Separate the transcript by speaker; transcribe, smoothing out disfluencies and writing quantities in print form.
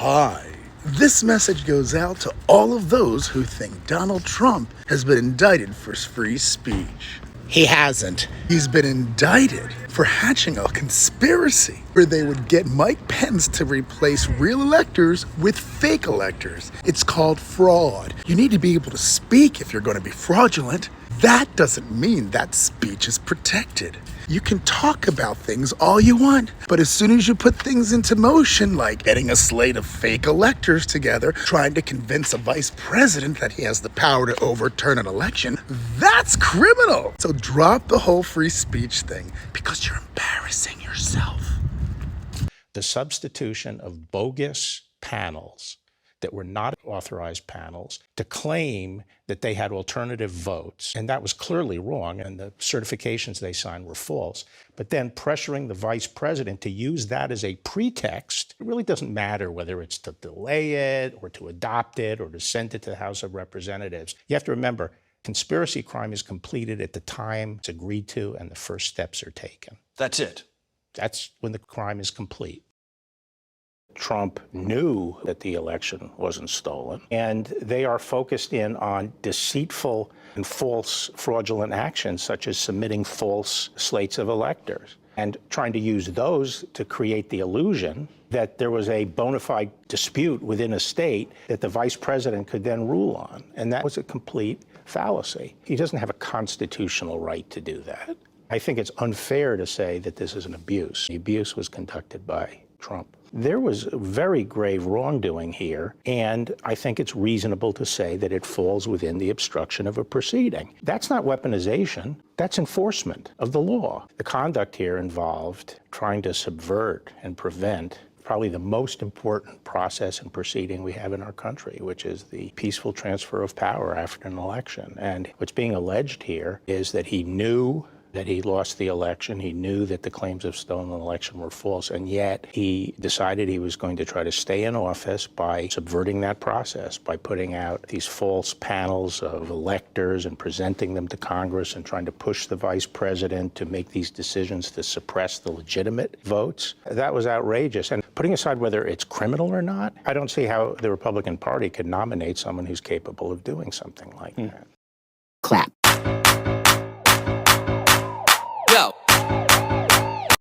Speaker 1: Hi. This message goes out to all of those who think Donald Trump has been indicted for free speech.
Speaker 2: He hasn't.
Speaker 1: He's been indicted for hatching a conspiracy where they would get Mike Pence to replace real electors with fake electors. It's called fraud. You need to be able to speak if you're going to be fraudulent. That doesn't mean that speech is protected. You can talk about things all you want, but as soon as you put things into motion, like getting a slate of fake electors together, trying to convince a vice president that he has the power to overturn an election, that's criminal. So drop the whole free speech thing because you're embarrassing yourself.
Speaker 2: The substitution of bogus panels that were not authorized panels to claim that they had alternative votes, and that was clearly wrong, and the certifications they signed were false, but then pressuring the vice president to use that as a pretext. It really doesn't matter whether it's to delay it or to adopt it or to send it to the House of Representatives. You have to remember, conspiracy crime is completed at the time it's agreed to and the first steps are taken.
Speaker 3: That's it.
Speaker 2: That's when the crime is complete. Trump knew that the election wasn't stolen, and they are focused in on deceitful and false fraudulent actions, such as submitting false slates of electors and trying to use those to create the illusion that there was a bona fide dispute within a state that the vice president could then rule on. And that was a complete fallacy. He doesn't have a constitutional right to do that. I think it's unfair to say that this is an abuse. The abuse was conducted by Trump. There was very grave wrongdoing here, and I think it's reasonable to say that it falls within the obstruction of a proceeding. That's not weaponization, that's enforcement of the law. The conduct here involved trying to subvert and prevent probably the most important process and proceeding we have in our country, which is the peaceful transfer of power after an election. And what's being alleged here is that he knew that he lost the election. He knew that the claims of stolen election were false, and yet he decided he was going to try to stay in office by subverting that process, by putting out these false panels of electors and presenting them to Congress and trying to push the vice president to make these decisions to suppress the legitimate votes. That was outrageous. And putting aside whether it's criminal or not, I don't see how the Republican Party could nominate someone who's capable of doing something like that.
Speaker 4: Clap.